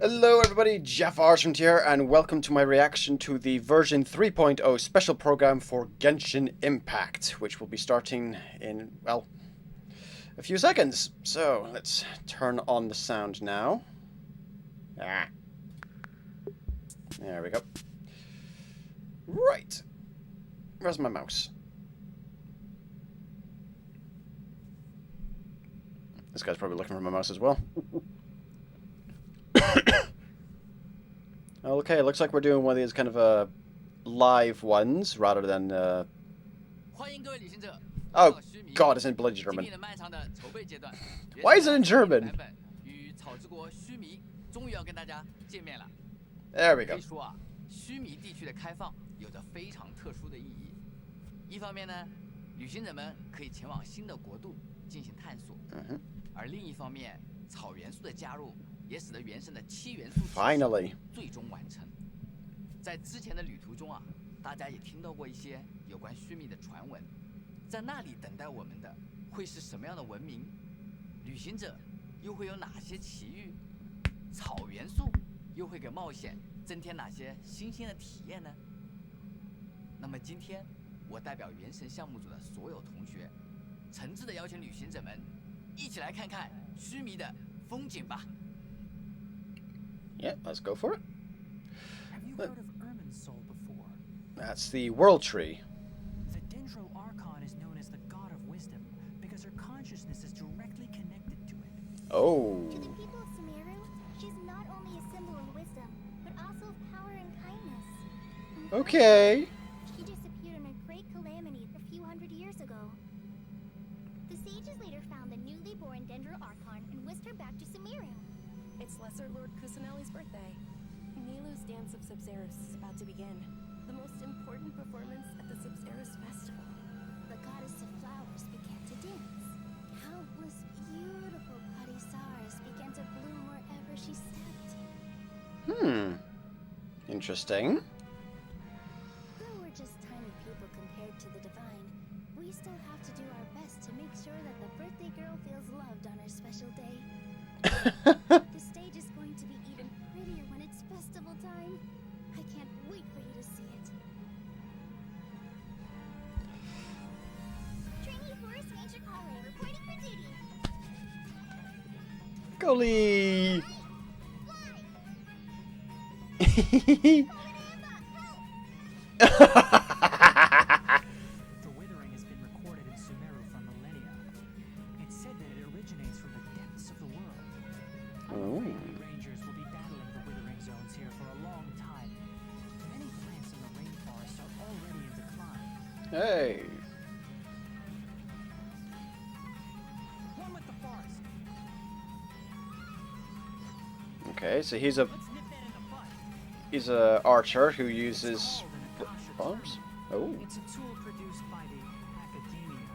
Hello everybody, JaffaArchfiend here, and welcome to my reaction to the version 3.0 special program for Genshin Impact, which will be starting in, well, a few seconds. So, let's turn on the sound now. There we go. Right. Where's my mouse? This guy's probably looking for my mouse as well. Okay, looks like we're doing one of these kind of live ones rather than Oh god, it's in bloody German. Why is it in German? There we go. 须弥地区的开放有着非常特殊的意义。一方面呢，旅行者们可以前往新的国度进行探索；而另一方面，草元素的加入也使得原神的7元素体系最终完成。在之前的旅途中啊，大家也听到过一些有关须弥的传闻，在那里等待我们的会是什么样的文明？旅行者又会有哪些奇遇？草元素又会给冒险 增添哪些新鲜的体验呢？那么今天，我代表原神项目组的所有同学，诚挚的邀请旅行者们一起来看看须弥的风景吧。Yeah, let's go for it. Have you heard of Ermin's soul before? That's the world tree. The JaffaArchfiend is known as the god of wisdom because her consciousness is directly connected to it. Oh. To the people of Sumeru, she's not only a symbol of wisdom, but also of power and kindness. Okay. She disappeared in a great calamity a few hundred years ago. The sages later found the newly born JaffaArchfiend and whisked her back to Sumeru. It's Lesser Lord Kusanelli's birthday. Nilu's Dance of Sabzerus is about to begin. The most important performance at the Sabzerus Festival. The goddess of flowers began to dance. Countless beautiful Padisars began to bloom wherever she stepped. Interesting. Though we're just tiny people compared to the divine, we still have to do our best to make sure that the birthday girl feels loved on her special day. The stage is going to be even prettier when it's festival time. I can't wait for you to see it. Trainee Forest Ranger Conway reporting for duty. Golly. The withering has been recorded in Sumeru for millennia. It's said that it originates from the depths of the world. I'm afraid we rangers will be battling the withering zones here for a long time. Many plants in the rainforest are already in decline. Hey. One with the forest. Okay, so Let's nip that in the bud. he's a archer who uses It's called an Akasha bombs. Terminal. Oh. It's a tool produced by the Academia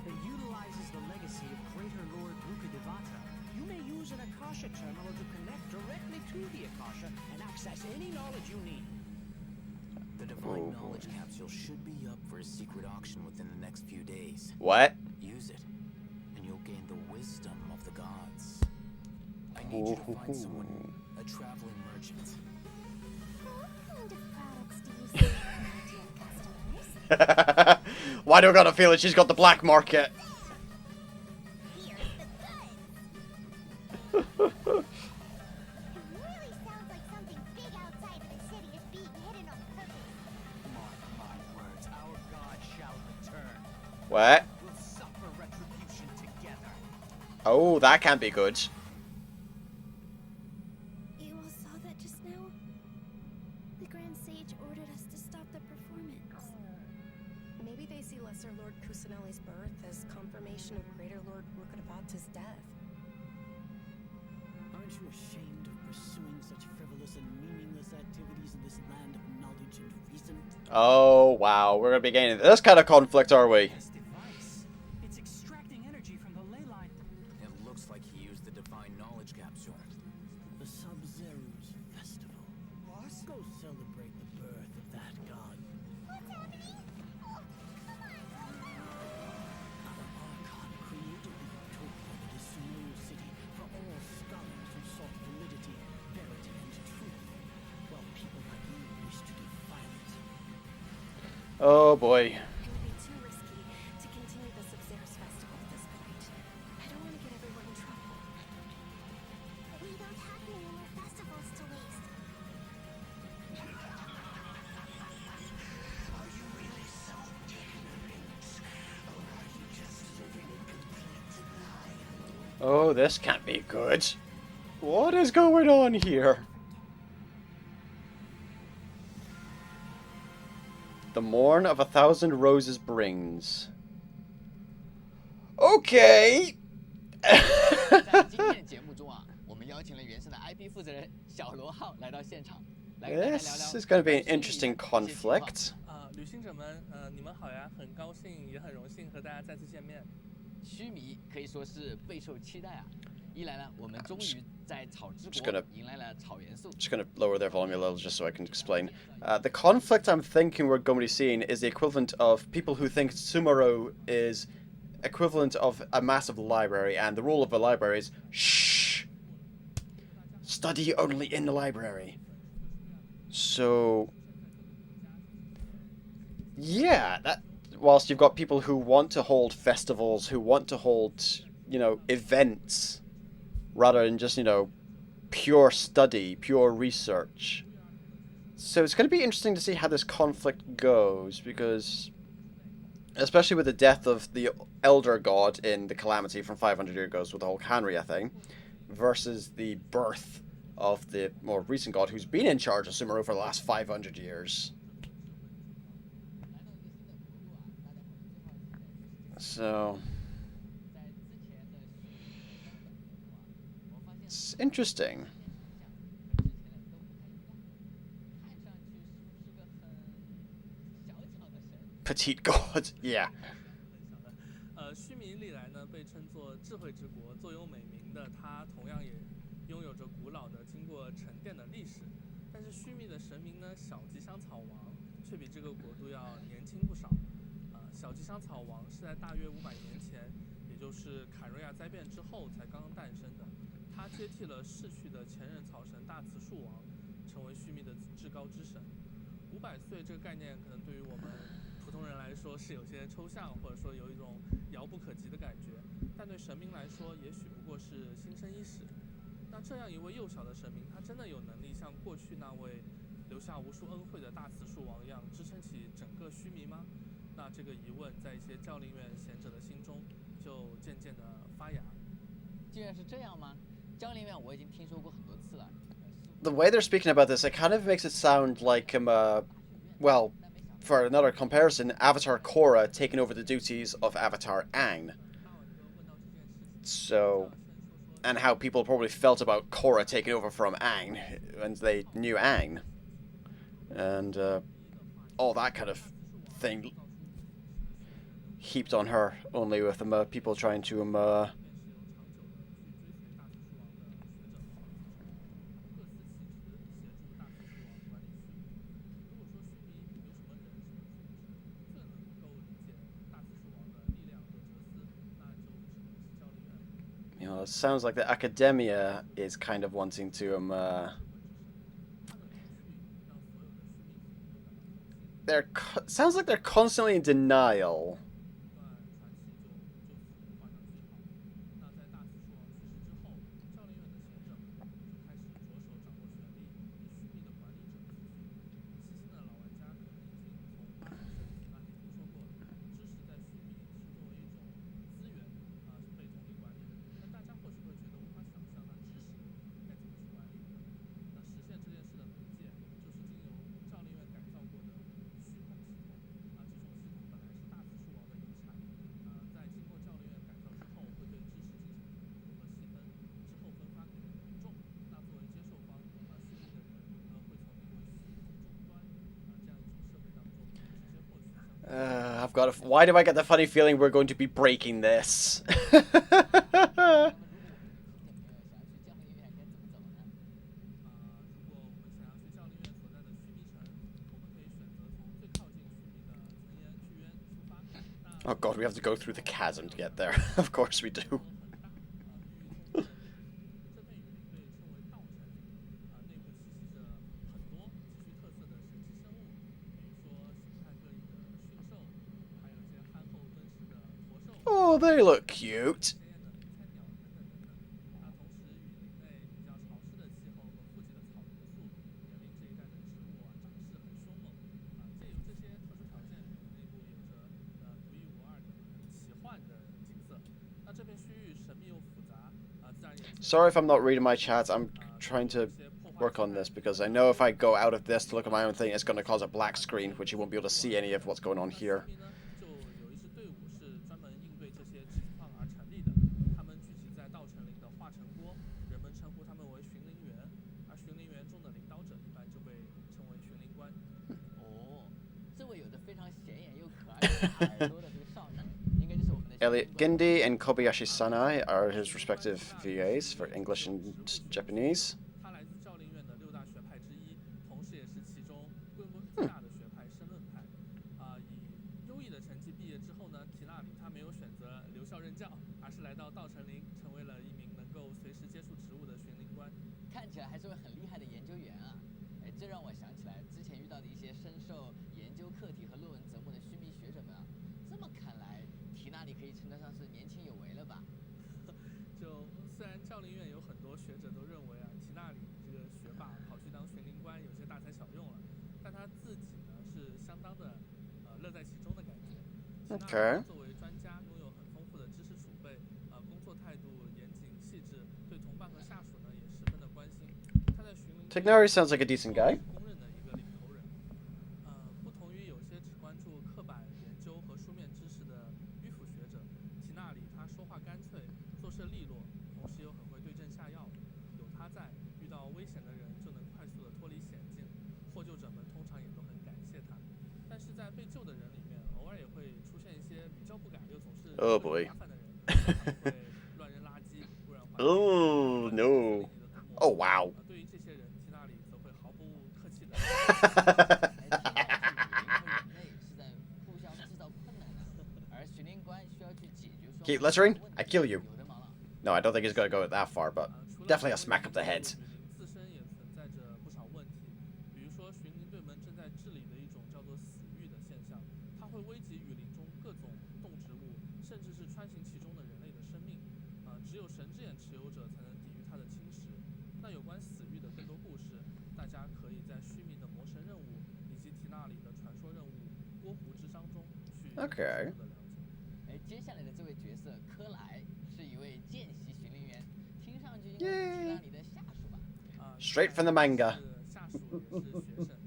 that utilizes the legacy of Greater Lord Rukadevata. You may use an Akasha terminal to connect directly to the Akasha and access any knowledge you need. The Divine Knowledge Capsule should be up for a secret auction within the next few days. What? Use it, and you'll gain the wisdom of the gods. I need you to find someone, a traveling merchant. What kind of products do you sell, dear customers? Why do I got a feeling she's got the black market? Here's the goods. It really sounds like something big outside of the city is being hidden on purpose. Mark my words, our god shall return. What? We'll suffer retribution together. Oh, that can't be good. You all saw that just now? The Grand Sage ordered us to stop the performance. Maybe they see Lesser Lord Kusanelli's birth as confirmation of Greater Lord Rukadevata's death. Aren't you ashamed of pursuing such frivolous and meaningless activities in this land of knowledge and reason? Oh, wow. We're going to be getting this kind of conflict, are we? This device, it's extracting energy from the ley line. It looks like he used the Divine Knowledge Capsule. The Sabzerus Festival. Go celebrate the birth of that god. What's happening? Oh, come on. Our Archon created the utopia that Oh boy. It would be too risky to continue the Sub-Zero's festival at this point. I don't want to get everyone in trouble. We don't have many more festivals to waste. Oh, this can't be good. What is going on here? The morn of 1,000 roses brings. Okay. 在今天的节目中啊，我们邀请了原神的 IP 负责人小罗浩来到现场，来跟大家聊 This 聊 is going to be an 虚拟 interesting 的一些情况。 conflict. 旅行者们，你们好呀，很高兴也很荣幸和大家再次见面。须弥可以说是备受期待啊！一来呢，我们终于在草之 Just 国 gonna- 迎来了草元素。 Just going to lower their volume a little just so I can explain. The conflict I'm thinking we're going to be seeing is the equivalent of people who think Sumeru is equivalent of a massive library, and the rule of a library is shh. Study only in the library. So, yeah, that. Whilst you've got people who want to hold festivals, who want to hold, events, rather than just, pure study, pure research. So it's going to be interesting to see how this conflict goes, because, especially with the death of the Elder God in the Calamity from 500 years ago with the whole Canria thing, versus the birth of the more recent god who's been in charge of Sumeru for the last 500 years. So, it's interesting. Petite god, yeah. 须弥历来呢被称作智慧之国，座右铭名的它同样也拥有着古老的、经过沉淀的历史。但是须弥的神明呢，小吉祥草王却比这个国度要年轻不少。小吉祥草王是在大约500年前，也就是凯瑞亚灾变之后才刚刚诞生的。他接替了逝去的前任草神大慈树王，成为须弥的至高之神。500岁这个概念可能对于我们普通人来说是有些抽象，或者说有一种遥不可及的感觉，但对神明来说，也许不过是新生伊始。那这样一位幼小的神明，他真的有能力像过去那位留下无数恩惠的大慈树王一样，支撑起整个须弥吗？那这个疑问在一些教令院贤者的心中就渐渐的发芽。竟然是这样吗？教令院我已经听说过很多次了。 The way they're speaking about this, it kind of makes it sound like, well, for another comparison, Avatar Korra taking over the duties of Avatar Aang. So, and how people probably felt about Korra taking over from Aang when they knew Aang. And all that kind of thing heaped on her, only with people trying to it sounds like the academia is kind of wanting to sounds like they're constantly in denial. I've got why do I get the funny feeling we're going to be breaking this? Oh god, we have to go through the chasm to get there. Of course we do. Oh, they look cute. 鲜艳的迷彩鸟等等等等。同时雨林内比较潮湿的气候和富集的草元素，也令这一带的植物长势很凶猛。借由这些特殊条件，雨林内部有着独一无二的奇幻的景色。那这片区域神秘又复杂，自然也。Sorry if I'm not reading my chat. I'm trying to work on this because I know if I go out of this to look at my own thing, it's going to cause a black screen, which you won't be able to see any of what's going on here. 就有一支队伍是专门应对这些情况而成立的，他们聚集在稻城林的化成锅，人们称呼他们为巡林员，而巡林员中的领导者一般就被称为巡林官。哦，这位有着非常显眼又可爱的耳朵的这个少年，应该就是我们的 Elliot Gindi and Kobayashi Sanai are his respective VAs for English and Japanese. 他来自教令院的6大学派之一，同时也是其中规模最大的学派申论派。以优异的成绩毕业之后呢，提纳里他没有选择留校任教，而是来到稻城林，成为了一名能够随时接触植物的巡林官。看起来还是位很厉害的研究员啊！哎，这让我想起来之前遇到的一些深受研究课题和论文折磨的须弥学者们啊。这么看来，提纳里可以称得上是年轻有为了吧？就虽然教令院有很多学者都认为提纳里这个学霸跑去当巡林官有些大材小用了，但他自己呢是相当的乐在其中的感觉。Okay. 作为专家，拥有很丰富的知识储备，工作态度严谨细致，对同伴和下属呢也十分的关心。他在巡林 Tignari sounds like a decent guy. 公认的一个领头人。不同于有些只关注刻板研究和书面知识的迂腐学者，提纳里他说话干脆，做事利落，同时又很会对症下药。有他在，遇到危险的人就能快速的脱离险境，获救者们通常也都很感谢他。但是在被救的人里面，偶尔也会出现一些比较不敢又总是麻烦的人，会乱扔垃圾，污染环境。Oh no! Oh wow! 对于这些人，提纳里则会毫不客气的。Keep littering? I kill you. No, I don't think he's going to go that far, but definitely a smack up the head. 自身也存在着不少问题，比如说巡林队们正在治理的一种叫做死域的现象，它会危及雨林中各种动植物，甚至是穿行其中的人类的生命。只有神之眼持有者才能抵御它的侵蚀。那有关死域的更多故事，大家可以在虚迷的魔神任务以及提纳里的传说任务《郭湖之殇》中去深入的了解。接下来的这位角色科莱是一位见习巡林员，听上去应该是提纳里的下属吧？Straight from the manga. 下属也是学生。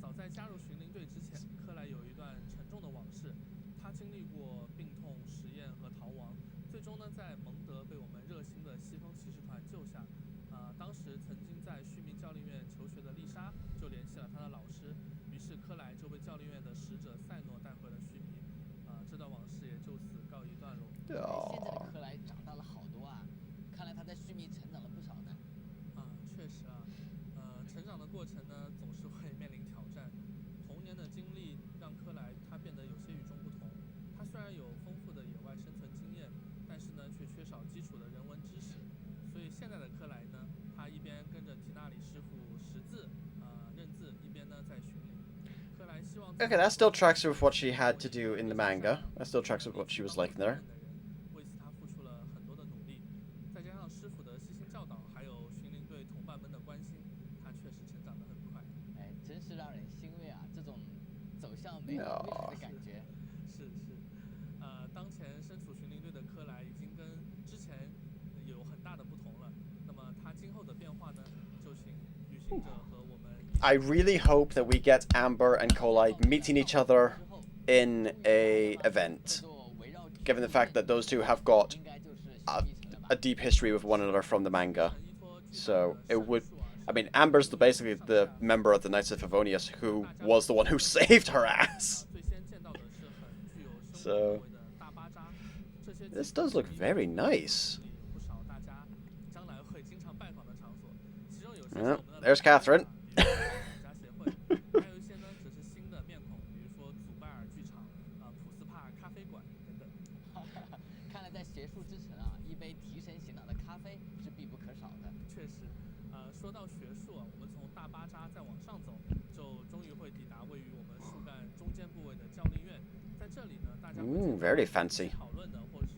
早在加入巡林队之前，科莱有一段沉重的往事。他经历过病痛、实验和逃亡，最终呢，在蒙德被我们热心的西风骑士团救下。当时曾经在须弥教令院求学的丽莎就联系了他的老师，于是科莱就被教令院的使者赛诺带回了须弥。这段往事也就此告一段落。现在的科莱长大了好多啊，看来他在须弥成长了不少呢。确实成长的过程呢，总是会面临挑战。童年的经历让科莱他变得有些与众不同。他虽然有丰富的野外生存经验，但是呢，却缺少基础的人文知识。所以现在的科莱呢，他一边跟着提纳里师傅识字、认字，一边呢在巡林。Okay, that still tracks with what she had to do in the manga. That still tracks with what she was like there. 为此他付出了很多的努力，再加上师傅的悉心教导，还有巡林队同伴们的关心，他确实成长得很快。哎，真是让人欣慰啊！这种走向美好未来的感觉。是，当前身处巡林队的科莱已经跟之前有很大的不同了。那么他今后的变化呢？就请旅行者和我们。I really hope that we get Amber and Kolai meeting each other in a event, given the fact that those two have got a deep history with one another from the manga. So it would, I mean, Amber's basically the member of the Knights of Favonius who was the one who saved her ass. So this does look very nice. Well, there's Catherine. 还有一些呢，则是新的面孔，比如说祖拜尔剧场、普斯帕咖啡馆等等。看来在学术之城啊，一杯提神醒脑的咖啡是必不可少的。确实，说到学术我们从大巴扎再往上走，就终于会抵达位于我们树干中间部位的教令院。在这里呢，大家会very fancy. 讨论的或者是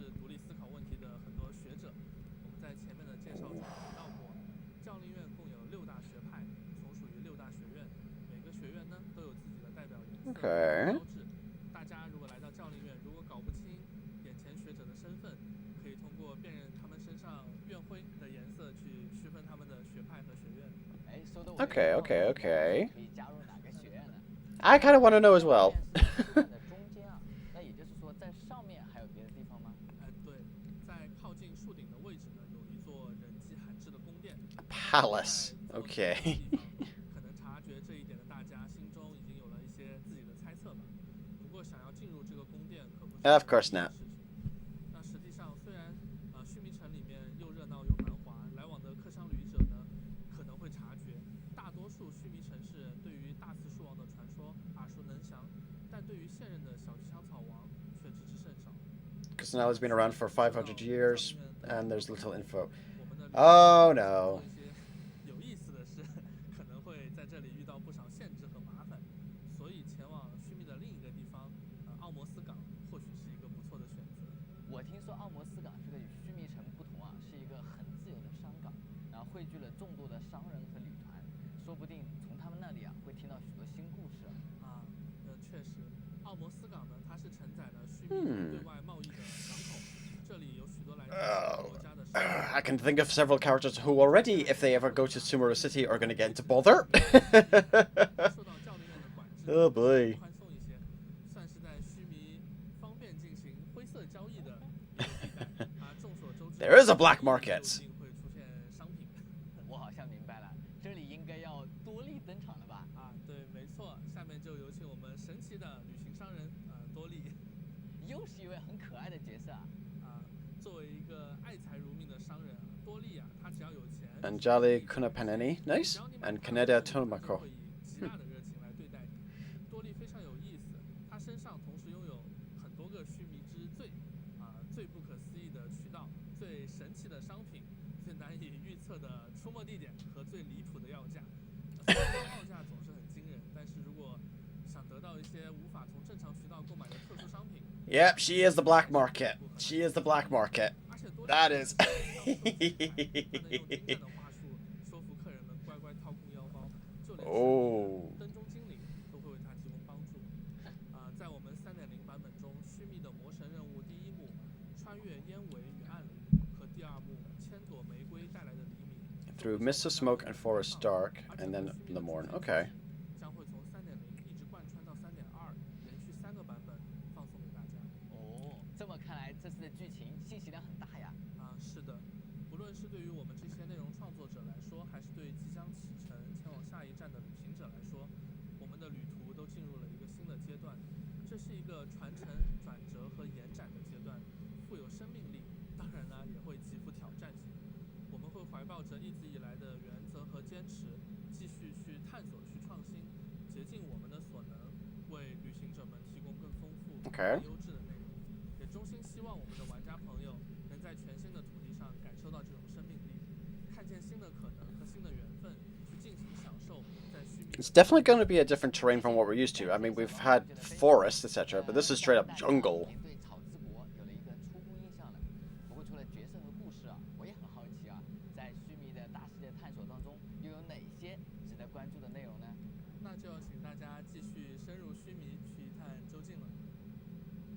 标志。大家如果来到教令院，如果搞不清眼前学者的身份，可以通过辨认他们身上院徽的颜色去区分他们的学派和学院。哎，说的我 Okay. 可以加入哪个学院呢？ I kind of want to know as well. 书本的中间啊，那也就是说在上面还有别的地方吗？对，在靠近树顶的位置呢，有一座人迹罕至的宫殿。Palace. Okay. 可能察觉这一点的大家心中已经有了一些自己的猜测吧。不过想要进入这个宫殿可不是 Of course not. 事情。那实际上虽然须弥城里面又热闹又繁华，来往的客商旅者呢可能会察觉，大多数须弥城市对于大刺树王的传说耳熟能详，但对于现任的小吉香草王却知之甚少。Kusanali's been around for 500 years, and there's little info. Oh no. 有意思的是，可能会在这里遇到不少限制和麻烦，所以前往须弥的另一个地方，奥摩斯港或许是一个不错的选择。我听说奥摩斯港这个与须弥城不同啊，是一个很自由的商港，然后汇聚了众多的商人和旅团，说不定从他们那里啊会听到许多新故事啊。确实，奥摩斯港呢，它是承载了须弥对外贸易的港口，这里有许多来自国家的。I can think of several characters who already, if they ever go to Sumeru City, are going to get into bother. 受到教令院的管制， Oh boy. 宽松一些，算是在须弥方便进行灰色交易的一个地带。众所周知 There is a black market. 一定会出现商品。我好像明白了，这里应该要多利登场了吧？对，没错。下面就有请我们神奇的旅行商人多利。又是一位很可爱的角色啊。作为一个爱财如命的商人多利他只要有钱。Anjali Kunapaneni. Nice. And Kaneda Tomako. 会以极大的热情来对待你。多利非常有意思，他身上同时拥有很多个须弥之最不可思议的渠道、最神奇的商品、最难以预测的出没地点和最离谱的要价。虽然报价总是很惊人，但是如果想得到一些无法从正常渠道购买的特殊商品。Yep, she is the black market. She is the black market. That is. 哦。灯中精灵都会为他提供帮助。在我们3.0版本中，须弥的魔神任务第一幕穿越烟尾与暗林和第二幕千朵玫瑰带来的黎明。Through mist of smoke and forest dark, and then the morn. Okay. 将会从3.0一直贯穿到3.2，连续3个版本放送给大家。这么看来，这次的剧情信息量很大呀。是的，不论是对于我们这些内容创作者来说，还是对即将启程前往下一站的旅行者来说，我们的旅途都进入了一个新的阶段。这是一个传承、转折和延展的阶段，富有生命力，当然呢也会极富挑战性。我们会怀抱着一直以来的原则和坚持，继续去探索、去创新，竭尽我们的所能，为旅行者们提供更丰富、更优质的内容。也衷心希望我们的玩家朋友能在全新的土地上感受到这种生命力，看见新的可能和新的缘分，去尽情享受在须弥。It's definitely going to be a different terrain from what we're used to. I mean, we've had forests, etc., but this is straight up jungle. 对草之国有了一个初步印象了。不过除了角色和故事我也很好奇在须弥的大世界探索当中，又有哪些值得关注的内容呢？那就要请大家继续深入须弥，去一探究竟了。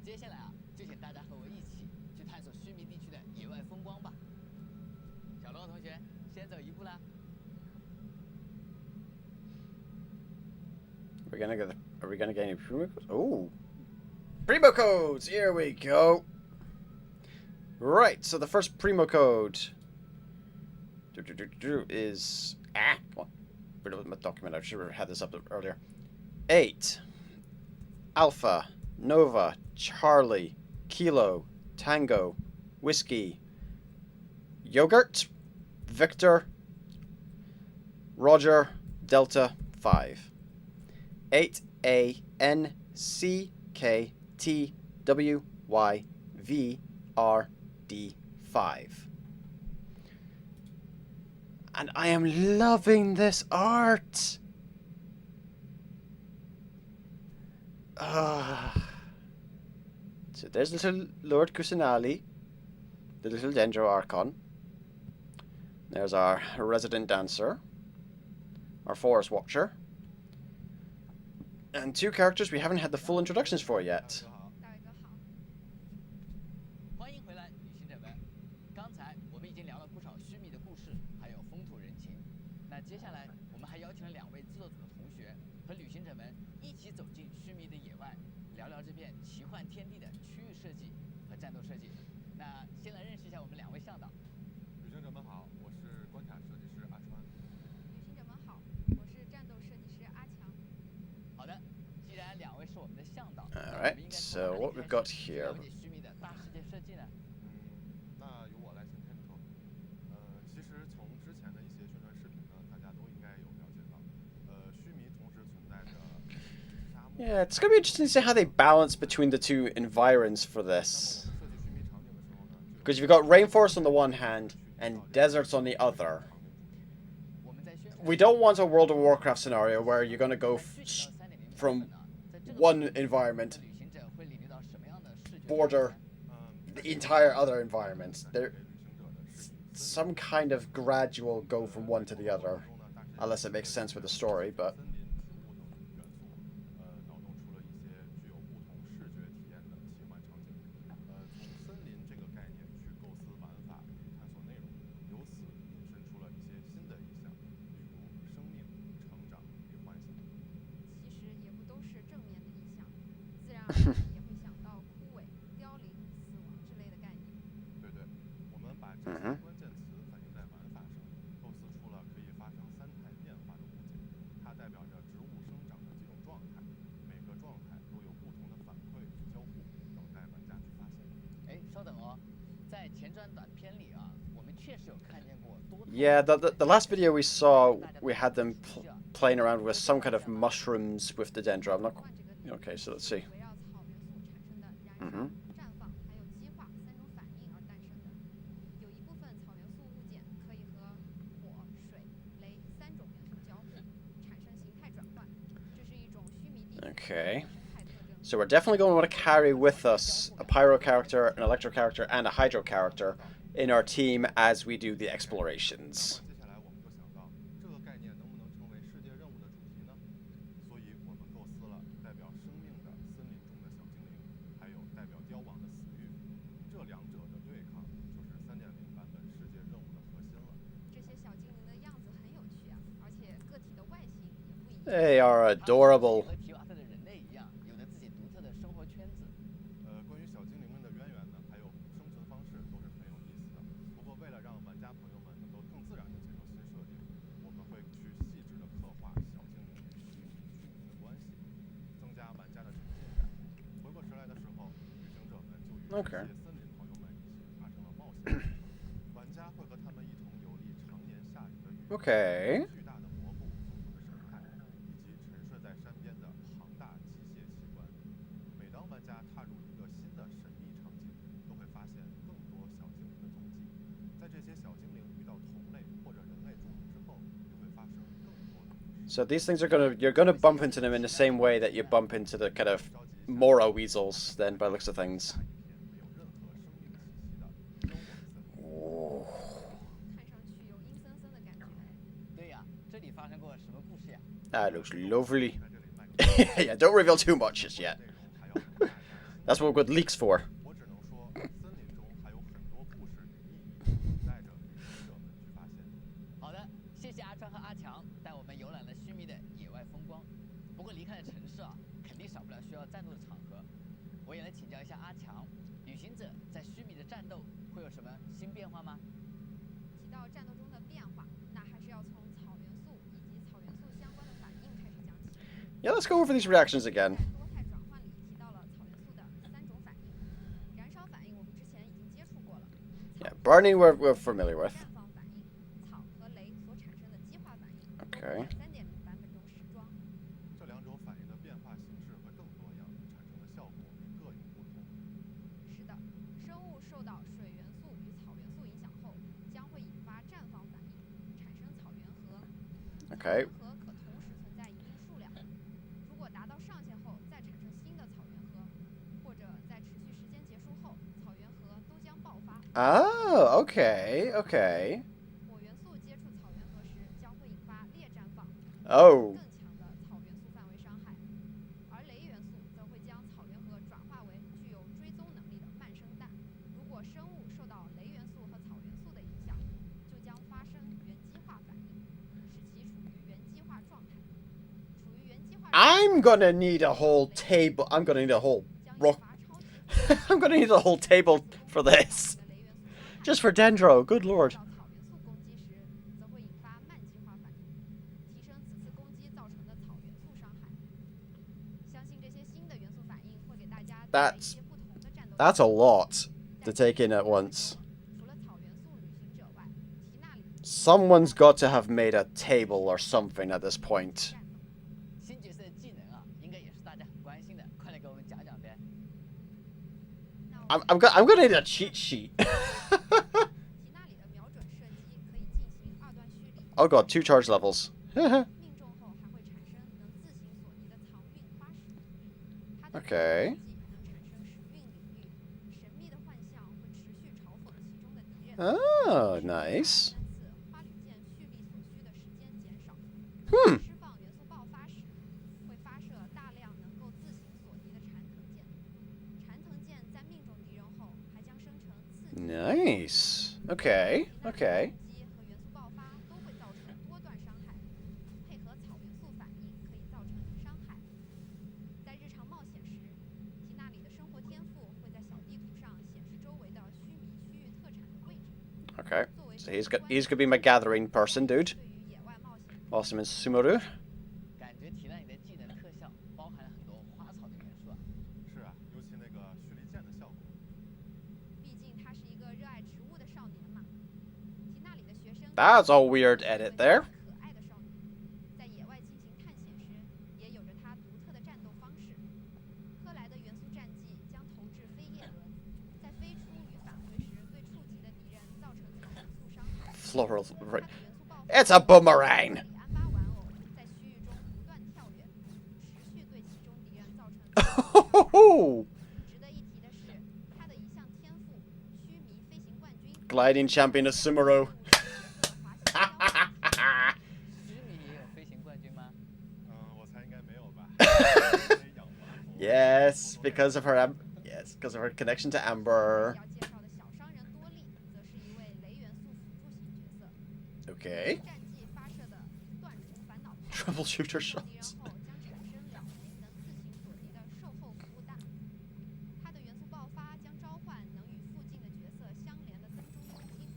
接下来就请大家和我一起去探索须弥地区的野外风光吧。小罗同学，先走一步啦。Are we gonna get any primo codes? Oh, primo codes! Here we go. Right. So the first primo code is come on. Where was my document? I should have had this up earlier. 8 Alpha Nova Charlie Kilo Tango Whiskey Yogurt Victor Roger Delta 5. 8 A N C K T W Y V R D 5. And I am loving this art. So there's little Lord Kusanali, the little Dendro Archon. There's our resident dancer, our forest watcher. And 2 characters we haven't had the full introductions for yet. 大卫哥好。欢迎回来，旅行者们。刚才我们已经聊了不少须弥的故事，还有风土人情。那接下来我们还邀请了2位制作组的同学和旅行者们一起走进须弥的野外，聊聊这片奇幻天地的区域设计和战斗设计。那先来认识一下我们2位向导。旅行者们好，我是关卡设计师阿川。旅行者们好，我是战斗设计师阿强。好的，既然2位是我们的向导， Alright, so what we've got here. 了解须弥的大世界设计呢？那由我来先开个头。其实从之前的一些宣传视频呢，大家都应该有了解到，须弥同时存在着沙漠。Yeah, it's gonna be interesting to see how they balance between the 2 environs for this. 设计须弥场景的时候呢， Because you've got rainforest on the one hand and deserts on the other. 我们在宣传 We don't want a World of Warcraft scenario where you're gonna go 具体到3.0 from 在这个 one environment 旅行者会领略到什么样的视觉 border the entire other environment. There, 旅行者的是 some kind of gradual go from one to the other, unless it makes sense with the story. But 森林、植物等元素，脑洞出了一些具有不同视觉体验的奇幻场景。从森林这个概念去构思玩法与探索内容，由此引申出了一些新的意象，例如生命、成长与唤醒。其实也不都是正面的意象，自然而然也会想到枯萎、凋零、死亡之类的概念。对对，我们把这些关键词反映在玩法上，构思出了可以发生3态变化的物件，它代表着植物生长的几种状态，每个状态都有不同的反馈与交互，等待玩家去发现。哎，稍等哦，在前传短片里啊，我们确实有看见过多。 yeah, the last video we saw, we had them playing around with some kind of mushrooms with the dendron. I'm not. 换这个 Okay, so let's see. 围绕草元素产生的燃烧、Mhm. 绽放还有激化3种反应而诞生的。有一部分草元素物件可以和火、水、雷3种元素交互，产生形态转换。这是一种须弥地 Okay. 形态特征。 So we're definitely going to want to carry with us a pyro character, an electro character, and a hydro character in our team as we do the explorations. 接下来我们就想到，这个概念能不能成为世界任务的主题呢？所以我们构思了代表生命的森林中的小精灵，还有代表凋亡的死域。这2者的对抗，就是3.0版本世界任务的核心了。这些小精灵的样子很有趣啊，而且个体的外形也不一样。 They are adorable. 和提瓦特的人类一样，有着自己独特的生活圈子。关于小精灵们的渊源呢，还有生存方式都是很有意思的。不过为了让玩家朋友们能够更自然地接受新设定，我们会去细致地刻画小精灵与居民的关系，增加玩家的沉浸感。回过神来的时候，旅行者们就与这些森林朋友们一起发生了冒险。玩家会和他们一同游历常年下雨的雨林。 Okay. 巨大的蘑菇组成的生态，以及沉睡在山边的庞大机械器官。每当玩家踏入一个新的神秘场景，都会发现更多小精灵的踪迹。在这些小精灵遇到同类或者人类助力之后，就会发生更多的故事。 So these things you're gonna bump into them in the same way that you bump into the kind of Mora weasels, then by the looks of things. 没有任何生命气息的生活森林。看上去有阴森森的感觉。对呀，这里发生过什么故事呀？ That looks lovely. Yeah, don't reveal too much just yet. That's what we've got leaks for. 我只能说，森林中还有很多故事与秘密，等待着旅行者们去发现。好的，谢谢阿川和阿强带我们游览了须弥的野外风光。不过离开了城市啊，肯定少不了需要战斗的场合。我也来请教一下阿强，旅行者在须弥的战斗会有什么新变化吗？提到战斗中的变化，那还是要从草元素以及草元素相关的反应开始讲起。 Yeah, let's go over these reactions again. 在多态转换里提到了草元素的3种反应。燃烧反应我们之前已经接触过了。 Yeah, burning we're familiar with. 绽放反应，草和雷所产生的激化反应。 Okay. 3.0版本中时装。这2种反应的变化形式会更多样，产生的效果也各有不同。是的，生物受到水元素与草元素影响后，将会引发绽放反应，产生草原核。 Okay. 草原核可同时存在一定数量。如果达到上限后再产生新的草原核，或者在持续时间结束后，草原核都将爆发。 Oh, okay, okay. 火元素接触草原核时，将会引发烈绽放。 Oh. 更强的草元素范围伤害。I'm gonna need a whole table. I'm gonna need a whole rock. I'm gonna need a whole table for this. Just for Dendro. Good lord. 到草元素攻击时，则会引发慢激化反应，提升此次攻击造成的草元素伤害。相信这些新的元素反应会给大家带来一些不同的战斗。 That's a lot to take in at once. 除了草元素旅行者外，提纳里 Someone's got to have made a table or something at this point. 新角色的技能啊，应该也是大家很关心的，快来给我们讲讲呗。 I'm gonna need a cheat sheet. 提纳里的瞄准射击可以进行二段蓄力， Oh god, 2 charge levels. 命中后还会产生能自行锁敌的藏运花石。它的 Okay. 能产生神韵领域，神秘的幻象会持续嘲讽其中的敌人。 Oh, nice. 3次花旅剑蓄力所需的时间减少。 Hmm. 释放元素爆发时，会发射大量能够自行锁敌的缠藤箭。缠藤箭在命中敌人后，还将生成刺激。 Nice. Okay. Okay. 攻击和元素爆发都会造成多段伤害，配合草元素反应可以造成伤害。在日常冒险时，提纳里的生活天赋会在小地图上显示周围的须弥区域特产的位置。 Okay. So he's gonna be my gathering person, dude. 对于野外冒险， Whilst I'm in Sumeru. 感觉提纳里的技能特效包含了很多花草的元素啊。是啊，尤其那个蓄力剑的效果。毕竟他是一个热爱植物的少年嘛。提纳里的学生 That's a weird edit there. 可爱的少年，在野外进行探险时，也有着他独特的战斗方式。科莱的元素战技将投掷飞叶轮，在飞出与返回时对触及的敌人造成草元素伤害。 Floral. 他的 Right. 元素爆发 It's a boomerang. 里安巴玩偶在区域中不断跳跃，持续对其中敌人造成刺激伤害。 Oh. 值得一提的是，他的一项天赋——须弥飞行冠军。 Gliding champion of Sumeru. 须弥也有飞行冠军吗？我猜应该没有吧。因为养完后 Yes, because of her because of her connection to Amber. 要介绍的小商人多利，则是一位雷元素辅助型角色。 Okay. 战绩发射的断除烦恼炮 Troubleshooter 击中敌人 shots. 后将产生2枚能自行锁敌的售后服务弹。它的元素爆发将召唤能与附近的角色相连的灯中幽精，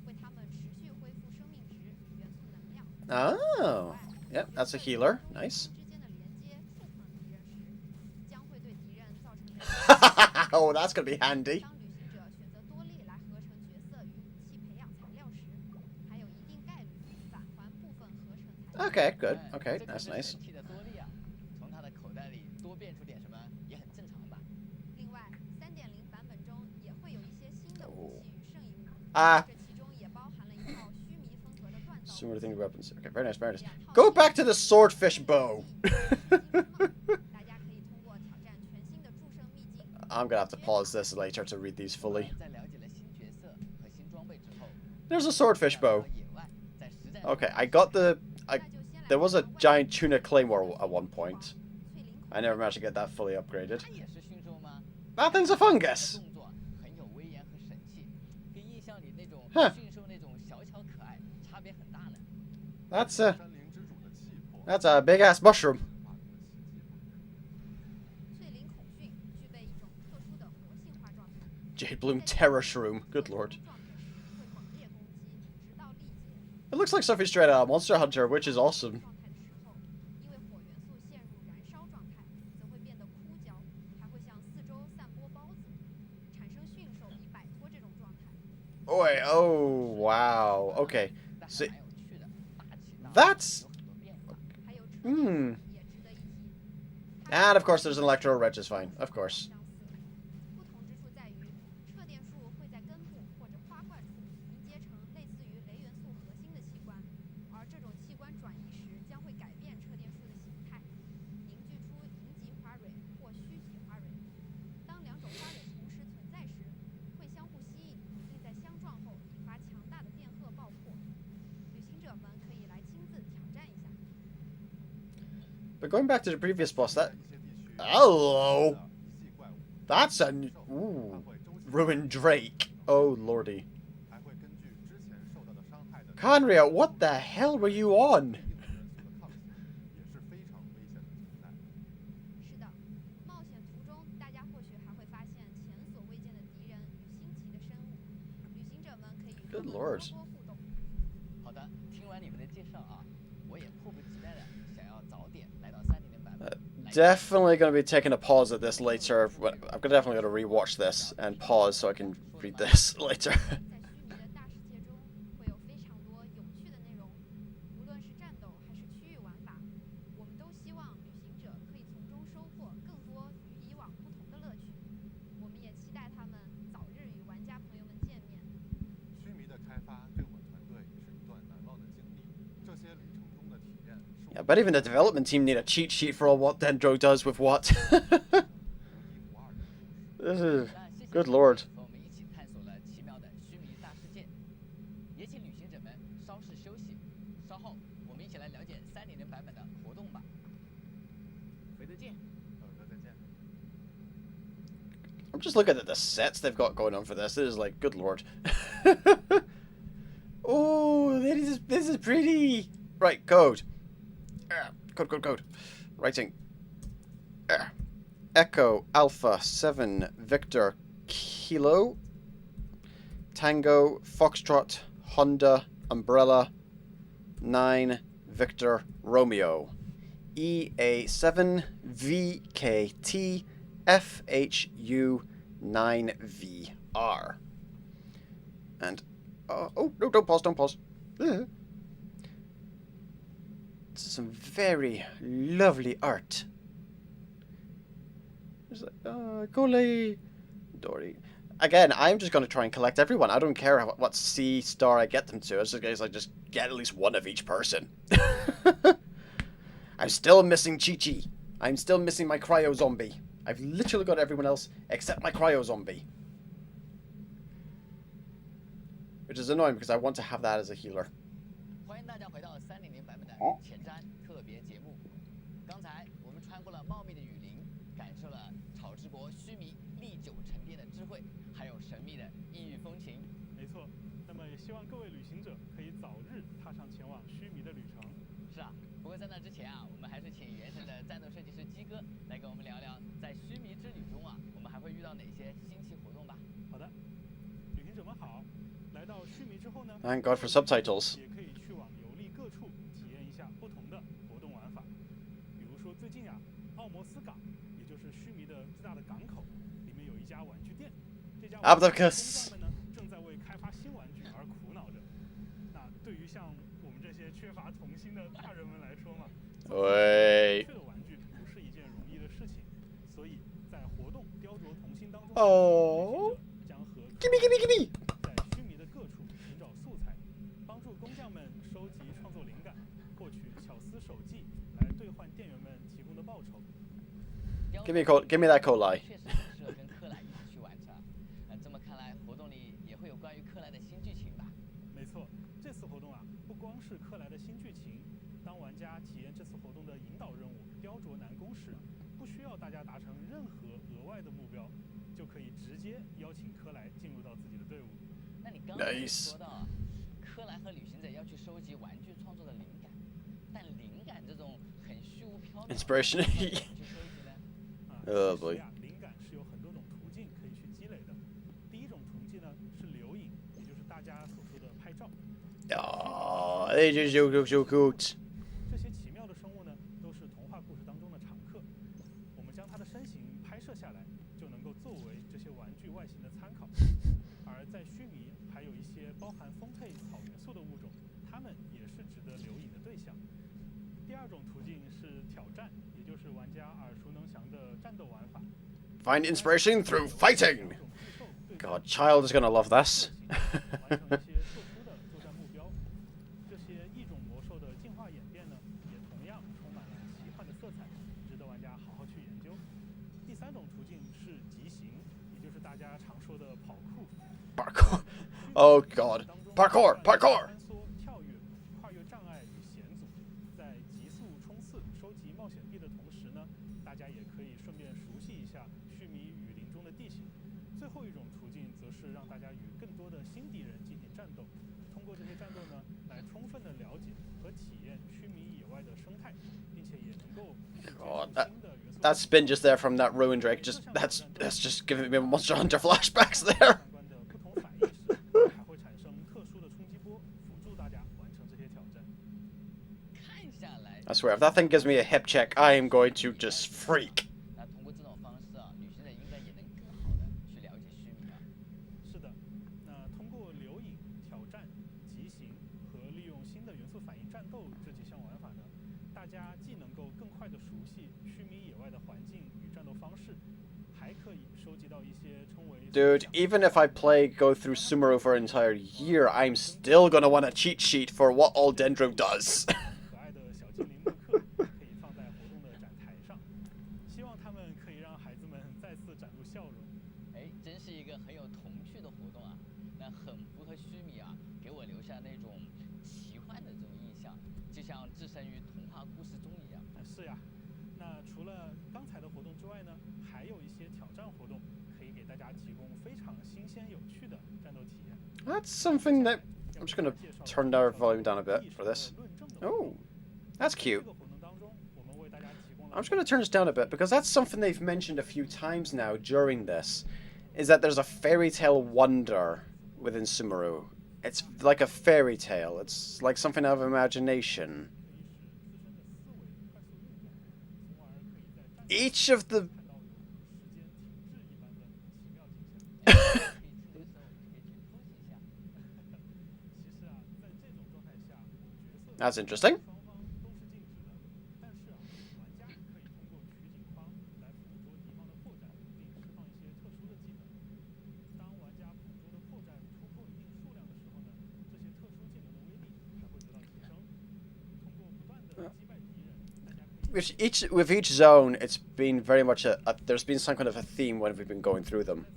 为他们持续恢复生命值与元素能量。 Oh. Yep, that's a healer. Nice. 之间的连接触碰敌人时，将会对敌人造成 Oh, that's gonna be handy. 当旅行者选择多利来合成角色与武器培养材料时，还有一定概率返还部分合成材料。 Okay, good. 哎 Okay, 这可 that's 是 nice. 神奇的多利啊，从他的口袋里多变出点什么也很正常吧。另外，3.0版本中也会有一些新的武器与圣遗物，啊这其中也包含了一套须弥风格的锻造。 Similar thing to weapons. Okay, very nice, very nice. Go back to the swordfish bow. 大家可以通过挑战全新的祝圣秘境。 I'm gonna have to pause this later to read these fully. 在了解了新角色和新装备之后， There's a swordfish bow. 到野外，在实战 Okay, I got the. 那就先来 There was a 看看 giant tuna claymore at one point. 翠林孔 I never managed to get that fully upgraded. 它也是驯兽吗？ That thing's a 它的 fungus. 动作很有威严和神气，跟印象里那种哼驯兽那种小巧可爱差别很大呢。 That's 山林之主的气魄。 that's a big ass mushroom. 翠林孔驯具备一种特殊的活性化状态。 Jade Bloom Terror Shroom. Good lord. 状态时会猛烈攻击，直到力竭。 It looks like something straight out of Monster Hunter, which is awesome. 状态的时候，因为火元素陷入燃烧状态，则会变得枯焦，还会向四周散播孢子，产生驯兽以摆脱这种状态。 Oi, oh, wow. Okay. 但 So, 还蛮有趣的，大起大落 that's. 有很多变化。还有车 Hmm. 也值得一提。 And of course, there's an Electro Reg is fine. Of course. 不同之处在于，撤电术会在根部或者花冠处凝结成类似于雷元素核心的器官，而这种器官转移时将会改变撤电术的形态，凝聚出银极花蕊或虚极花蕊。当2种花蕊同时存在时，会相互吸引，并在相撞后引发强大的电荷爆破。旅行者们可以来亲自挑战一下。 But going back to the previous boss, 在 that 一些地区 Hello. 的遗迹怪物， that's a ooh, ruined Drake. Oh lordy, 还会根据之前受到的伤害的 Conria, what the hell were you on? 对应的元素的抗性，也是非常危险的存在。Good lord. 好的，听完你们的介绍啊，我也迫不及待的想要早点来到3.0版本。 Definitely going to be taking a pause at this later. I'm definitely going to rewatch this and pause so I can read this later. 在虚拟的大世界中，会有非常多有趣的内容，无论是战斗还是区域玩法，我们都希望旅行者可以从中收获更多与以往不同的乐趣。我们也期待他们早日与玩家朋友们见面。须弥的开发对我们团队也是一段难忘的经历。这些旅程中的体验是 Yeah, but even the development team need a cheat sheet for all what Dendro does with what. 独一无二的故事。 This is 那谢谢 good lord. 和我们一起探索了奇妙的虚拟大世界，也请旅行者们稍事休息，稍后我们一起来了解3.0版本的活动吧。回头见。好的，再见。 I'm just looking at the sets they've got going on for this. This is like, good lord. Oh, this is pretty. Right, code. Code. Writing. Echo Alpha 7 Victor Kilo Tango Foxtrot Honda Umbrella 9 Victor Romeo EA7 VKT FHU 9VR. And oh no, don't pause. This is some very lovely art. It's like, Gole Dory. Again, I'm just going to try and collect everyone. I don't care what C star I get them to. It's just, I just get at least one of each person. I'm still missing Chi-Chi. I'm still missing my cryo zombie. I've literally got everyone else except my cryo zombie. Which is annoying because I want to have that as a healer. 欢迎大家回到3.0版本的前瞻特别节目。刚才我们穿过了茂密的雨林，感受了草之国须弥历久沉淀的智慧，还有神秘的异域风情。没错，那么也希望各位旅行者可以早日踏上前往须弥的旅程。是啊，不过在那之前啊，我们还是请原神的战斗设计师鸡哥来跟我们聊聊，在须弥之旅中啊，我们还会遇到哪些新奇活动吧。好的，旅行者们好。来到须弥之后呢 Thank God for subtitles. 也可以去往游历各处，体验一下不同的活动玩法。比如说最近啊，奥摩斯港，也就是须弥的最大的港口，里面有一家玩具店。这家玩具店的工匠们呢，正在为开发新玩具而苦恼着。那对于像我们这些缺乏童心的大人们来说嘛，喂。正确的玩具不是一件容易的事情，所以在活动雕琢童心当中，哦，将和 gimme. 在须弥的各处寻找素材，帮助工匠们收集创作灵感，获取巧思手技，来兑换店员们提供的报酬。Give me that cola. 确实很适合跟克莱一起去完成。这么看来，活动里也会有关于克莱的新剧情吧？没错，这次活动啊，不光是克莱的新剧情，当玩家体验这次活动的引导任务雕琢难攻时，不需要大家达成任何额外的目标，就可以直接邀请克莱进入到自己的队伍。那你刚才说到啊，克莱和旅行者要去收集玩具创作的灵感，但灵感这种很虚无缥缈的 Inspiration. 去收集呢？boy. 灵感是有很多种途径可以去积累的。第一种途径呢是留影，也就是大家所说的拍照。Oh, they just so cute. 这些奇妙的生物呢，都是童话故事当中的常客。我们将它的身形拍摄下来，就能够作为这些玩具外形的参考。而在须弥，还有一些包含丰沛草元素的物种，它们也是值得留影的对象。第二种途径是挑战，也就是玩家耳熟能详的战斗玩法。Find inspiration through fighting. God, child is gonna love this. 完成一些特殊的作战目标。这些异种魔兽的进化演变呢，也同样充满了奇幻的色彩，值得玩家好好去研究。第三种途径是疾行，也就是大家常说的跑酷。Parkour. Oh God. Parkour. 穿梭、跳跃、跨越障碍与险阻，在急速冲刺、收集冒险币的同时呢，大家也可以顺便熟悉一下须弥雨林中的地形。最后一种途径则是让大家与更多的新敌人进行战斗，通过这些战斗呢，来充分的了解和体验须弥野外的生态，并且也能够 God, that spin just there from that ruined Drake. That's just giving me Monster Hunter flashbacks there. 相关的不同反应时，还会产生特殊 I swear, if that thing gives me a hip check, I am going to just freak. 那通过这种方式啊，旅行者应该也能更好的去了解须弥啊。是的，那通过留影、挑战、急行和利用新的元素反应战斗这几项玩法呢，大家既能够更快地熟悉须弥野外的环境与战斗方式，还可以收集到一些称为 Dude, even if I go through Sumeru for an entire year, I'm still gonna want a cheat sheet for what all Dendro does. 可爱的小精灵木刻，可以放在活动的展台上，希望他们可以让孩子们再次展露笑容。哎，真是一个很有童趣的活动啊！那很符合须弥啊，给我留下那种奇幻的这种印象，就像置身于童话故事中一样。是呀，那除了刚才的活动之外呢，还有一些挑战活动，可以给大家提供非常新鲜有趣的战斗体验。 That's something that... I'm just gonna turn our volume down a bit for this. Oh, that's cute. I'm just gonna turn this down a bit because that's something they've mentioned a few times now during this, is that there's a fairy tale wonder within Sumeru. It's like a fairy tale. It's like something out of imagination. Each of the... That's interesting. With each zone, it's been very much there's been some kind of a theme when we've been going through them.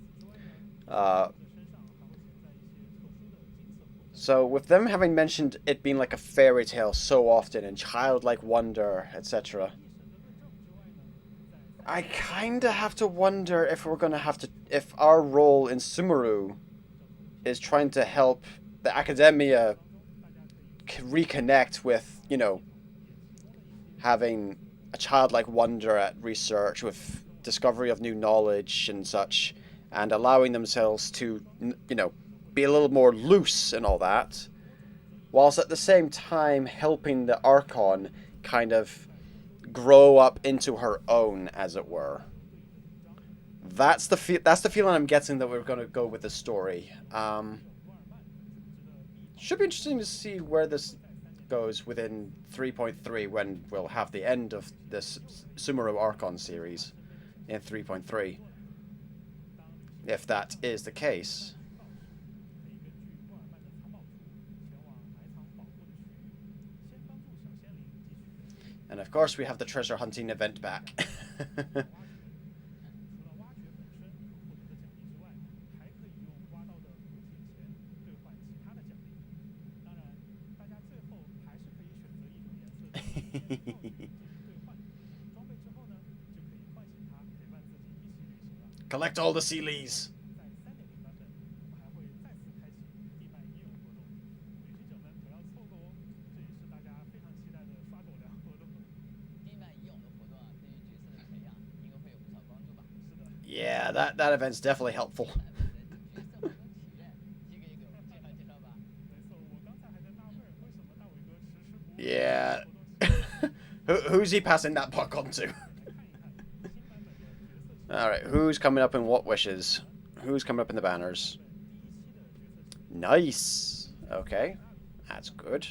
So with them having mentioned it being like a fairy tale so often and childlike wonder, etc., I kinda have to wonder if we're gonna have to, if our role in Sumeru is trying to help the academia reconnect with, you know, having a childlike wonder at research with discovery of new knowledge and such, and allowing themselves to, you know, be a little more loose and all that, whilst at the same time helping the Archon kind of grow up into her own, as it were. That's the feeling I'm getting that we're going to go with the story. Should be interesting to see where this goes within 3.3 when we'll have the end of this Sumeru Archon series in 3.3. If that is the case. And of course we have the treasure hunting event back. Collect all the Sealies. Yeah, that event's definitely helpful. Yeah. Who's he passing that puck on to? Alright, who's coming up in what wishes? Who's coming up in the banners? Nice. Okay, that's good.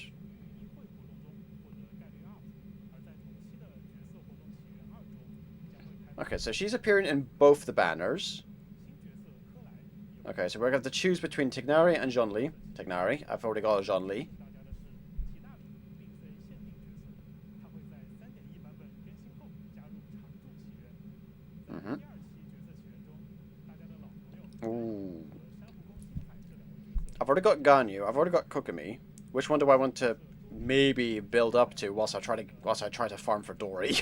Okay, so she's appearing in both the banners. Okay, so we're going to have to choose between Tignari and Zhongli. Tignari, I've already got a Zhongli. Ooh. I've already got Ganyu. I've already got Kokomi. Which one do I want to maybe build up to whilst I try to farm for Dory?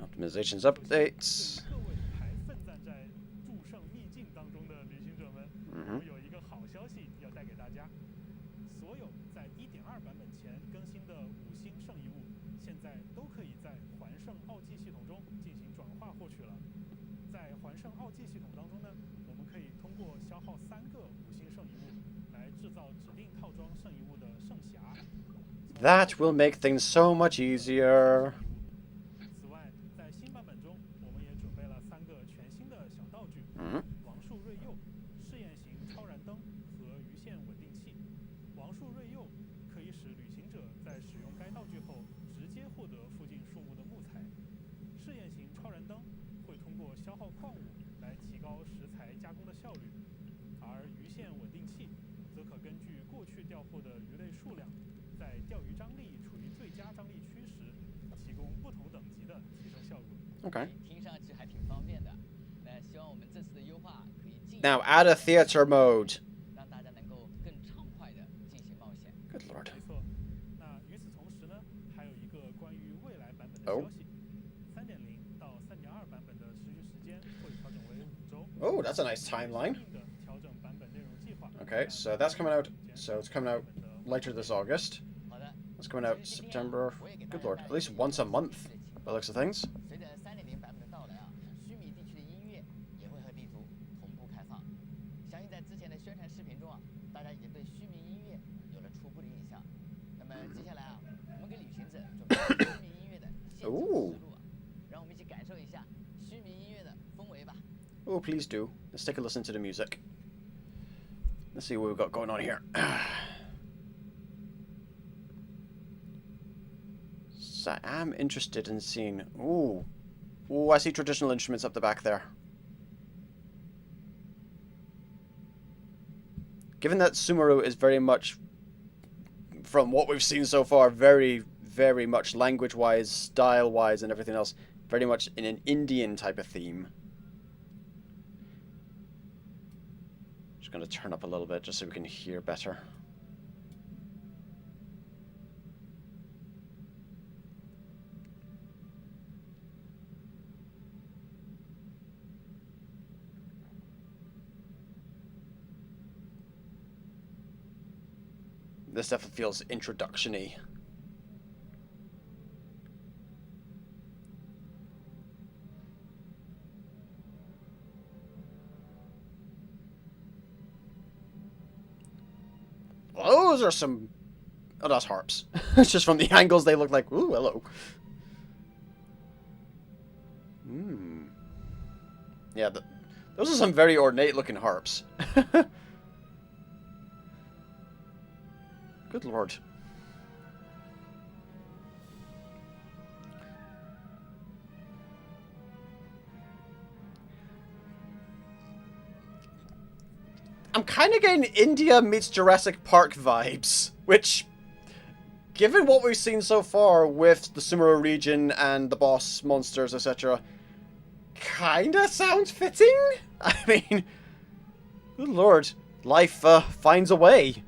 Optimizations updates. 技系统当中呢，我们可以通过消耗3个5星圣遗物来制造指定套装圣遗物的圣匣。That will make things so much easier. 此外，在新版本中，我们也准备了3个全新的小道具：王树瑞柚、试验型超燃灯和鱼线稳定器。王树瑞柚可以使旅行者在使用该道具后直接获得附近树木的木材。试验型超燃灯会通过消耗矿物来提高食材加工的效率，而鱼线稳定器则可根据过去钓获的鱼类数量，在钓鱼张力处于最佳张力区时，提供不同等级的提升效果。Okay. 听上去还挺方便的。那希望我们这次的优化可以进一步 Now add a theater mode. 让大家能够更畅快的进行冒险。 Good lord. 没错。那与此同时呢，还有一个关于未来版本的消息。3.0到3.2版本的持续时间会调整为5周。Oh, that's a nice timeline. 调整版本内容计划。 Okay, so that's coming out. So it's coming out later this August. 好的， It's coming out September. Good lord, at least once a month, by the looks of things. 随着3.0版本的到来啊，须弥地区的音乐也会和地图同步开放。相信在之前的宣传视频中啊，大家已经对须弥音乐有了初步的印象。那么接下来啊，我们给旅行者准备了须弥音乐的现场实录啊，让我们一起感受一下须弥音乐的氛围吧。 Oh, please do. Let's take a listen to the music. Let's see what we've got going on here. So I am interested in seeing... Ooh. Ooh, I see traditional instruments up the back there. Given that Sumeru is very much, from what we've seen so far, very, very much language-wise, style-wise, and everything else, very much in an Indian type of theme. Just going to turn up a little bit just so we can hear better. This definitely feels introduction-y. Those are some... Oh, that's harps. Just from the angles, they look like... Ooh, hello. Yeah, those are some very ornate-looking harps. Good lord. I'm kind of getting India meets Jurassic Park vibes, which, given what we've seen so far with the Sumeru region and the boss monsters, etc., kinda sounds fitting? I mean, good lord, life finds a way.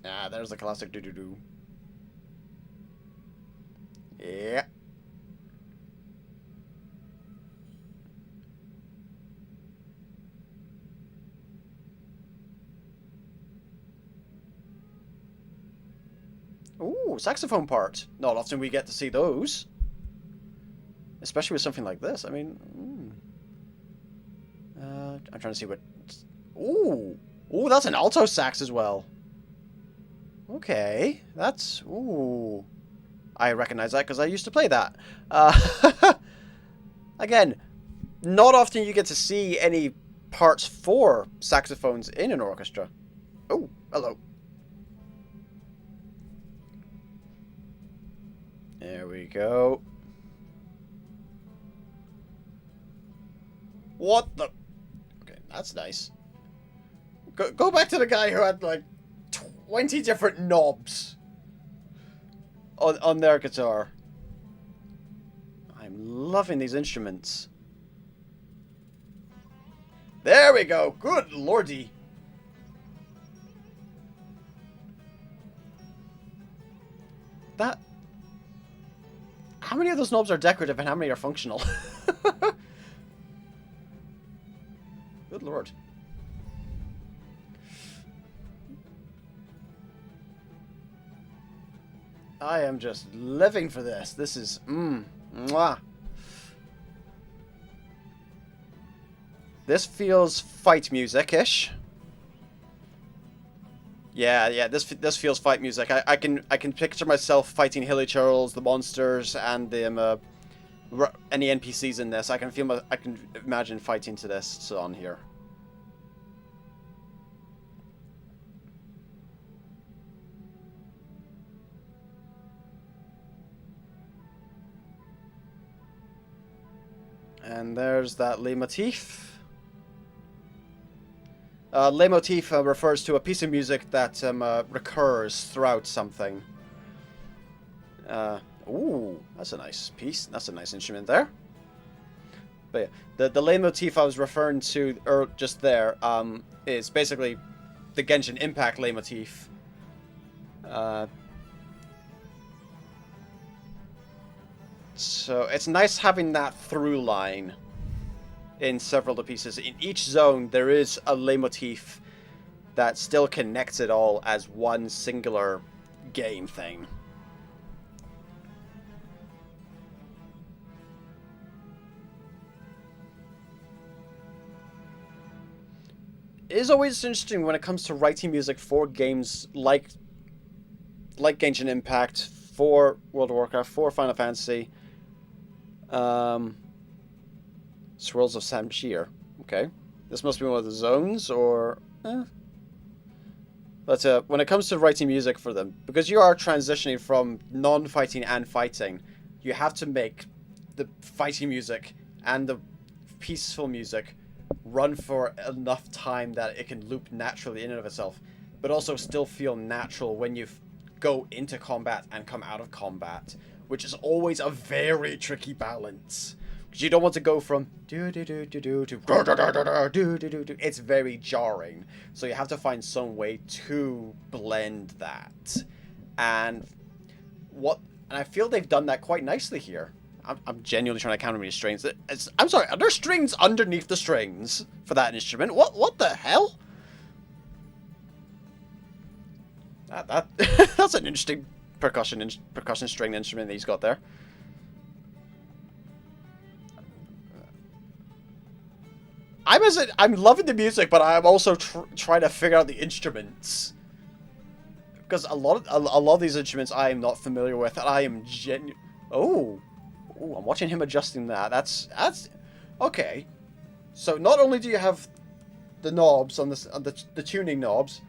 Ah, there's the classic doo-doo-doo. Yeah. Ooh, saxophone part. Not often we get to see those. Especially with something like this. I mean, I'm trying to see what... Ooh! Ooh, that's an alto sax as well. Okay, that's... Ooh. I recognize that because I used to play that. Again, not often you get to see any parts for saxophones in an orchestra. Oh, hello. There we go. What the... Okay, that's nice. Go back to the guy who had like 20 different knobs on their guitar. I'm loving these instruments. There we go. Good lordy. That... How many of those knobs are decorative and how many are functional? Good lord. I am just living for this. This is mwah. This feels fight music-ish. Yeah. This feels fight music. I can picture myself fighting hilichurls, the monsters, and the any NPCs in this. I can imagine fighting to this song here. And there's that leitmotif. Leitmotif refers to a piece of music that recurs throughout something. Ooh, that's a nice piece. That's a nice instrument there. But yeah, the leitmotif I was referring to just there is basically the Genshin Impact leitmotif. So it's nice having that through line in several of the pieces. In each zone, there is a leitmotif that still connects it all as one singular game thing. It is always interesting when it comes to writing music for games like Genshin Impact, for World of Warcraft, for Final Fantasy. Swirls of Samshir. Okay. This must be one of the zones, or... But when it comes to writing music for them, because you are transitioning from non-fighting and fighting, you have to make the fighting music and the peaceful music run for enough time that it can loop naturally in and of itself, but also still feel natural when you go into combat and come out of combat, which is always a very tricky balance. Because you don't want to go from do-do-do-do-do to do-do-do-do-do. It's very jarring. So you have to find some way to blend that. And I feel they've done that quite nicely here. I'm genuinely trying to count how many strings. I'm sorry, are there strings underneath the strings for that instrument? What the hell? That's an interesting percussion string instrument that he's got there. I'm loving the music, but I'm also trying to figure out the instruments, because a lot of these instruments I am not familiar with, and I am Oh, I'm watching him adjusting that. That's okay. So not only do you have the knobs on the tuning knobs,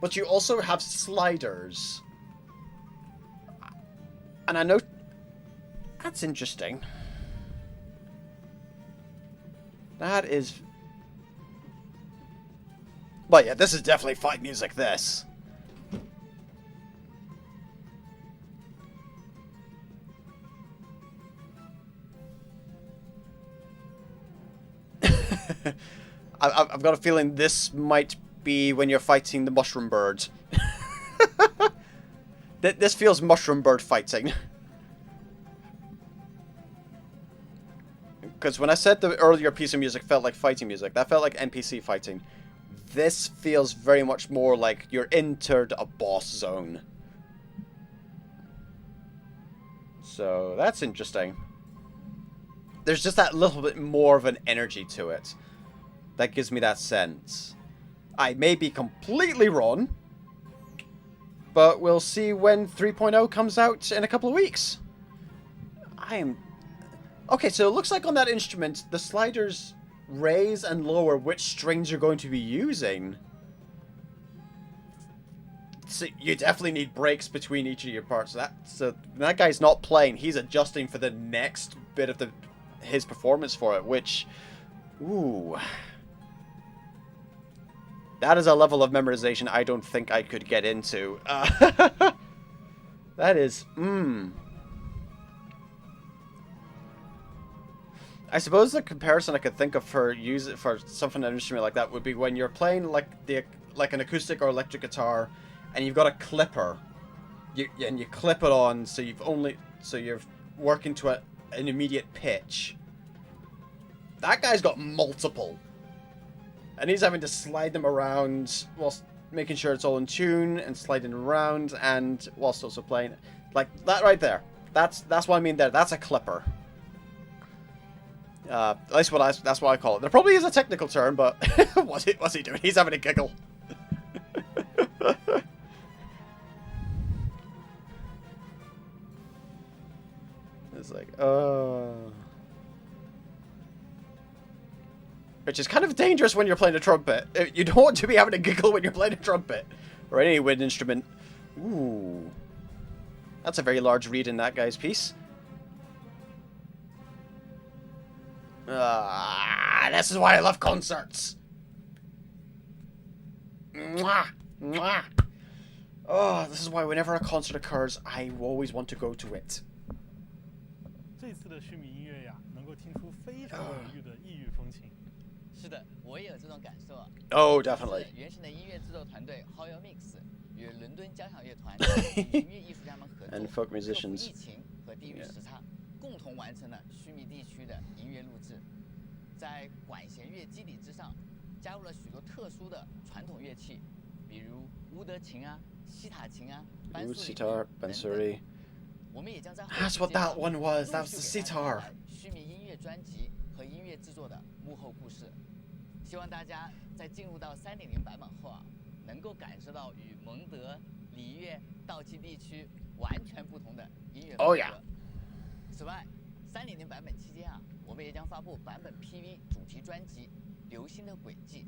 but you also have sliders. And I know that's interesting. That is... But yeah, this is definitely fight music, this. I've got a feeling this might be when you're fighting the mushroom bird. This feels mushroom bird fighting. Because when I said the earlier piece of music felt like fighting music, that felt like NPC fighting. This feels very much more like you're entered a boss zone. So that's interesting. There's just that little bit more of an energy to it. That gives me that sense. I may be completely wrong, but we'll see when 3.0 comes out in a couple of weeks. Okay, so it looks like on that instrument, the sliders raise and lower which strings you're going to be using. So you definitely need breaks between each of your parts. So that guy's not playing, he's adjusting for the next bit of his performance for it, which... Ooh... That is a level of memorization I don't think I could get into. That is... I suppose the comparison I could think of for something an instrument like that would be when you're playing like an acoustic or electric guitar, and you've got a clipper, and you clip it on, so you're working to an immediate pitch. That guy's got multiple, and he's having to slide them around whilst making sure it's all in tune and sliding around, and whilst also playing it. Like that right there. That's what I mean there. That's a clipper. At least that's what I call it. There probably is a technical term, but what's he doing? He's having a giggle. It's like, which is kind of dangerous when you're playing a trumpet. You don't want to be having a giggle when you're playing a trumpet. Or any wind instrument. Ooh. That's a very large read in that guy's piece. This is why I love concerts. Mwah, mwah. Oh, this is why whenever a concert occurs, I always want to go to it. 这次的须弥音乐呀，能够听出非常浓郁的异域风情。是的，我也有这种感受啊。Oh, definitely. 原神的音乐制作团队 JaffaArchfiend 与伦敦交响乐团音乐艺术家们合作， And folk musicians. 克服疫情和地域时差，共同完成了须弥地区的音乐录制。在管弦乐基底之上，加入了许多特殊的传统乐器，比如乌德琴啊、西塔琴啊、班苏里等等。我们也将在 That's what that one was. That was the sitar. 须弥音乐专辑和音乐制作的幕后故事。希望大家在进入到3.0版本后啊，能够感受到与蒙德、里约、道奇地区完全不同的音乐风格。Oh yeah. 此外，3.0版本期间啊，我们也将发布版本 PV 主题专辑《流星的轨迹》。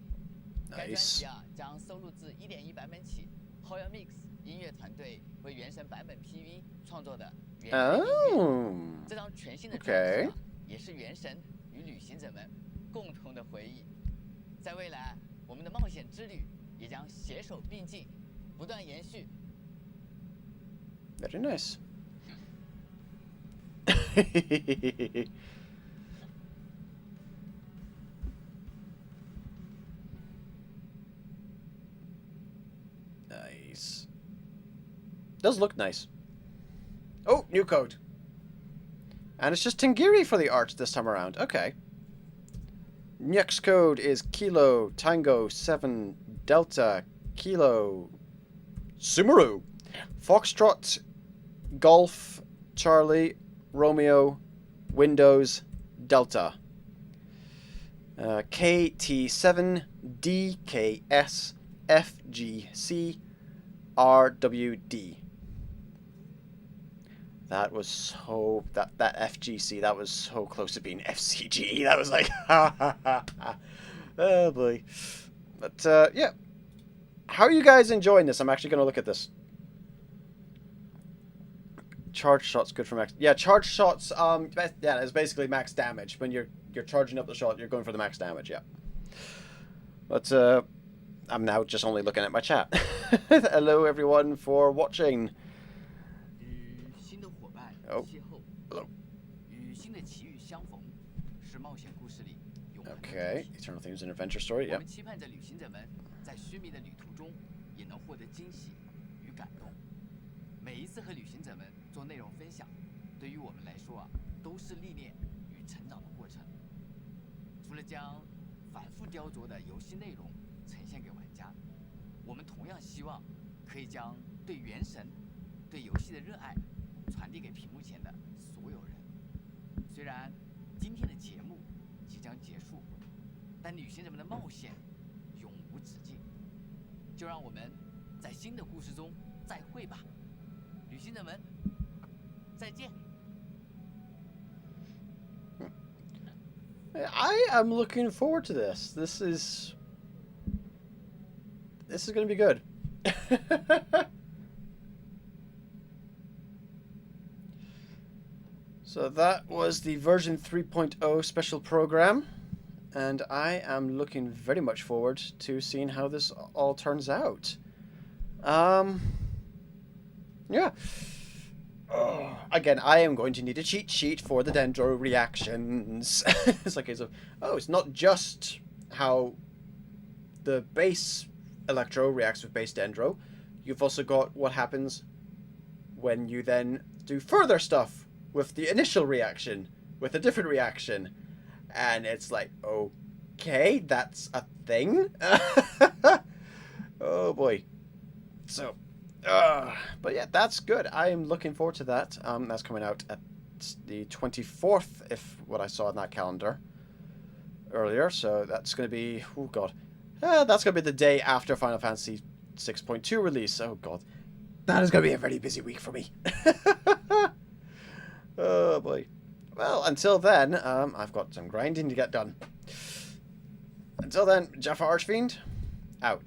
该专辑啊将收录自1.1版本起 JaffaMix 音乐团队为原神版本 PV 创作的原神音乐。这张全新的专辑啊，也是原神与旅行者们共同的回忆。在未来，我们的冒险之旅也将携手并进，不断延续。Very nice. Nice. Does look nice. Oh, new code. And it's just Tengiri for the art this time around. Okay. Next code is Kilo Tango 7 Delta Kilo Sumeru Foxtrot Golf Charlie Romeo Windows Delta KT7 DKS FGC RWD. That was so that FGC, that was so close to being FCG. That was like oh boy. But yeah. How are you guys enjoying this? I'm actually going to look at this. Charge shots good for max. Yeah, charge shots yeah, it's basically max damage. When you're charging up the shot, you're going for the max damage, yeah. But I'm now just only looking at my chat. Hello everyone for watching. Oh. Hello. Okay, Eternal Themes and Adventure Story, yeah. 期盼着旅行者们在须弥的旅途中也能获得惊喜与感动。每一次和旅行者们做内容分享，对于我们来说啊，都是历练与成长的过程。除了将反复雕琢的游戏内容呈现给玩家，我们同样希望可以将对原神、对游戏的热爱传递给屏幕前的所有人。虽然今天的节目即将结束，但旅行者们的冒险永无止境。就让我们在新的故事中再会吧，旅行者们，再见。I am looking forward to this. This is going to be good. So that was the version 3.0 special program, and I am looking very much forward to seeing how this all turns out. Yeah. Again, I am going to need a cheat sheet for the Dendro reactions. It's like, it's not just how the base Electro reacts with base Dendro. You've also got what happens when you then do further stuff with the initial reaction, with a different reaction. And it's like, okay, that's a thing. Oh boy. So, but yeah, that's good. I am looking forward to that. That's coming out at the 24th, if what I saw in that calendar earlier. So that's going to be, oh god, that's going to be the day after Final Fantasy 6.2 release. Oh god, that is going to be a very busy week for me. Oh boy. Well, until then, I've got some grinding to get done. Until then, JaffaArchfiend, out.